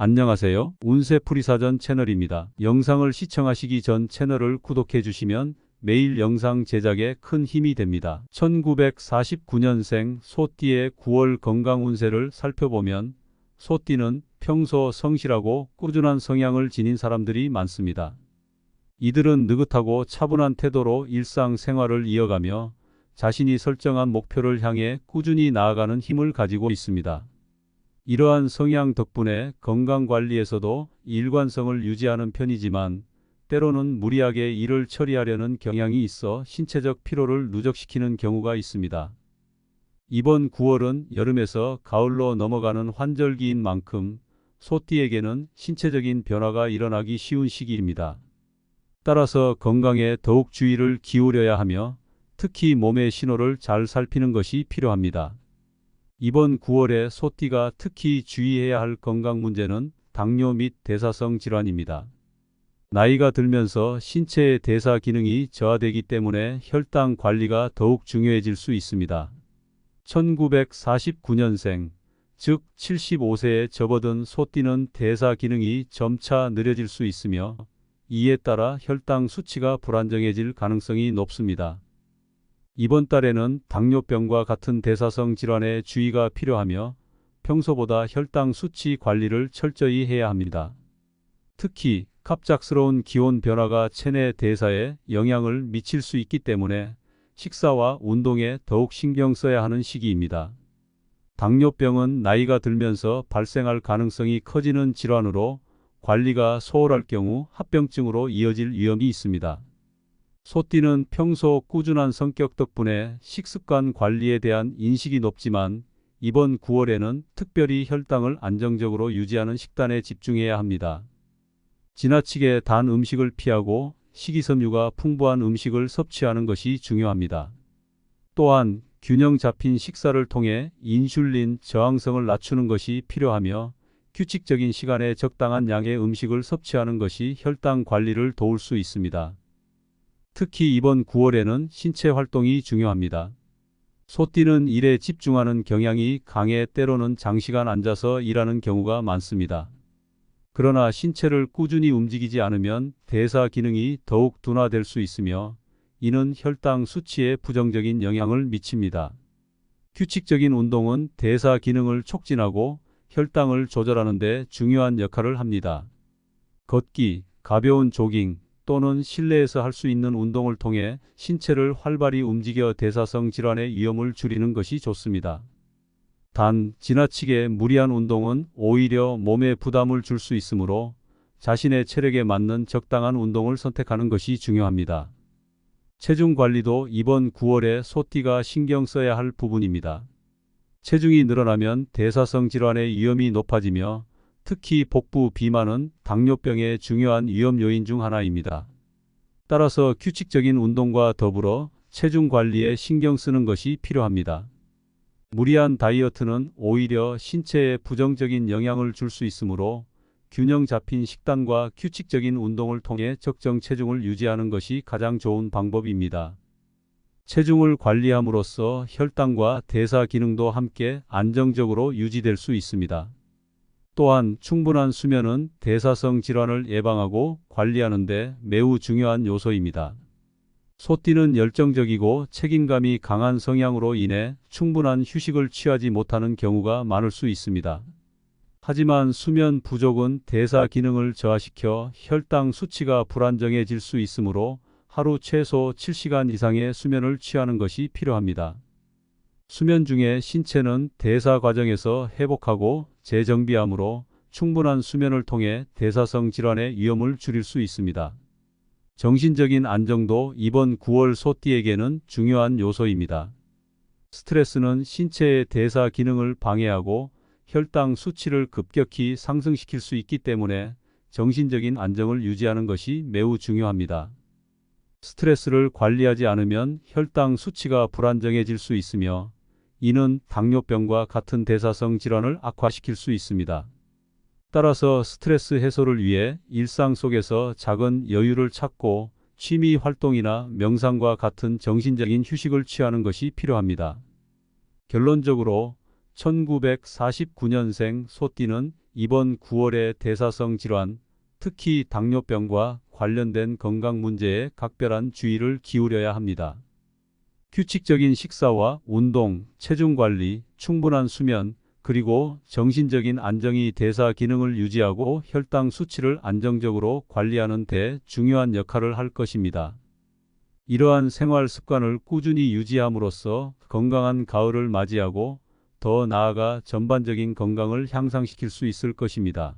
안녕하세요. 운세풀이사전 채널입니다. 영상을 시청하시기 전 채널을 구독해 주시면 매일 영상 제작에 큰 힘이 됩니다. 1949년생 소띠의 9월 건강 운세를 살펴보면 소띠는 평소 성실하고 꾸준한 성향을 지닌 사람들이 많습니다. 이들은 느긋하고 차분한 태도로 일상생활을 이어가며 자신이 설정한 목표를 향해 꾸준히 나아가는 힘을 가지고 있습니다. 이러한 성향 덕분에 건강관리에서도 일관성을 유지하는 편이지만 때로는 무리하게 일을 처리하려는 경향이 있어 신체적 피로를 누적시키는 경우가 있습니다. 이번 9월은 여름에서 가을로 넘어가는 환절기인 만큼 소띠에게는 신체적인 변화가 일어나기 쉬운 시기입니다. 따라서 건강에 더욱 주의를 기울여야 하며 특히 몸의 신호를 잘 살피는 것이 필요합니다. 이번 9월에 소띠가 특히 주의해야 할 건강 문제는 당뇨 및 대사성 질환입니다. 나이가 들면서 신체의 대사 기능이 저하되기 때문에 혈당 관리가 더욱 중요해질 수 있습니다. 1949년생, 즉 75세에 접어든 소띠는 대사 기능이 점차 느려질 수 있으며 이에 따라 혈당 수치가 불안정해질 가능성이 높습니다. 이번 달에는 당뇨병과 같은 대사성 질환에 주의가 필요하며 평소보다 혈당 수치 관리를 철저히 해야 합니다. 특히 갑작스러운 기온 변화가 체내 대사에 영향을 미칠 수 있기 때문에 식사와 운동에 더욱 신경 써야 하는 시기입니다. 당뇨병은 나이가 들면서 발생할 가능성이 커지는 질환으로 관리가 소홀할 경우 합병증으로 이어질 위험이 있습니다. 소띠는 평소 꾸준한 성격 덕분에 식습관 관리에 대한 인식이 높지만 이번 9월에는 특별히 혈당을 안정적으로 유지하는 식단에 집중해야 합니다. 지나치게 단 음식을 피하고 식이섬유가 풍부한 음식을 섭취하는 것이 중요합니다. 또한 균형 잡힌 식사를 통해 인슐린 저항성을 낮추는 것이 필요하며 규칙적인 시간에 적당한 양의 음식을 섭취하는 것이 혈당 관리를 도울 수 있습니다. 특히 이번 9월에는 신체 활동이 중요합니다. 소띠는 일에 집중하는 경향이 강해 때로는 장시간 앉아서 일하는 경우가 많습니다. 그러나 신체를 꾸준히 움직이지 않으면 대사 기능이 더욱 둔화될 수 있으며 이는 혈당 수치에 부정적인 영향을 미칩니다. 규칙적인 운동은 대사 기능을 촉진하고 혈당을 조절하는 데 중요한 역할을 합니다. 걷기, 가벼운 조깅 또는 실내에서 할 수 있는 운동을 통해 신체를 활발히 움직여 대사성 질환의 위험을 줄이는 것이 좋습니다. 단, 지나치게 무리한 운동은 오히려 몸에 부담을 줄 수 있으므로 자신의 체력에 맞는 적당한 운동을 선택하는 것이 중요합니다. 체중 관리도 이번 9월에 소띠가 신경 써야 할 부분입니다. 체중이 늘어나면 대사성 질환의 위험이 높아지며 특히 복부 비만은 당뇨병의 중요한 위험 요인 중 하나입니다. 따라서 규칙적인 운동과 더불어 체중 관리에 신경 쓰는 것이 필요합니다. 무리한 다이어트는 오히려 신체에 부정적인 영향을 줄 수 있으므로 균형 잡힌 식단과 규칙적인 운동을 통해 적정 체중을 유지하는 것이 가장 좋은 방법입니다. 체중을 관리함으로써 혈당과 대사 기능도 함께 안정적으로 유지될 수 있습니다. 또한 충분한 수면은 대사성 질환을 예방하고 관리하는 데 매우 중요한 요소입니다. 소띠는 열정적이고 책임감이 강한 성향으로 인해 충분한 휴식을 취하지 못하는 경우가 많을 수 있습니다. 하지만 수면 부족은 대사 기능을 저하시켜 혈당 수치가 불안정해질 수 있으므로 하루 최소 7시간 이상의 수면을 취하는 것이 필요합니다. 수면 중에 신체는 대사 과정에서 회복하고 재정비하므로 충분한 수면을 통해 대사성 질환의 위험을 줄일 수 있습니다. 정신적인 안정도 이번 9월 소띠에게는 중요한 요소입니다. 스트레스는 신체의 대사 기능을 방해하고 혈당 수치를 급격히 상승시킬 수 있기 때문에 정신적인 안정을 유지하는 것이 매우 중요합니다. 스트레스를 관리하지 않으면 혈당 수치가 불안정해질 수 있으며 이는 당뇨병과 같은 대사성 질환을 악화시킬 수 있습니다. 따라서 스트레스 해소를 위해 일상 속에서 작은 여유를 찾고 취미 활동이나 명상과 같은 정신적인 휴식을 취하는 것이 필요합니다. 결론적으로 1949년생 소띠는 이번 9월의 대사성 질환, 특히 당뇨병과 관련된 건강 문제에 각별한 주의를 기울여야 합니다. 규칙적인 식사와 운동, 체중 관리, 충분한 수면, 그리고 정신적인 안정이 대사 기능을 유지하고 혈당 수치를 안정적으로 관리하는 데 중요한 역할을 할 것입니다. 이러한 생활 습관을 꾸준히 유지함으로써 건강한 가을을 맞이하고 더 나아가 전반적인 건강을 향상시킬 수 있을 것입니다.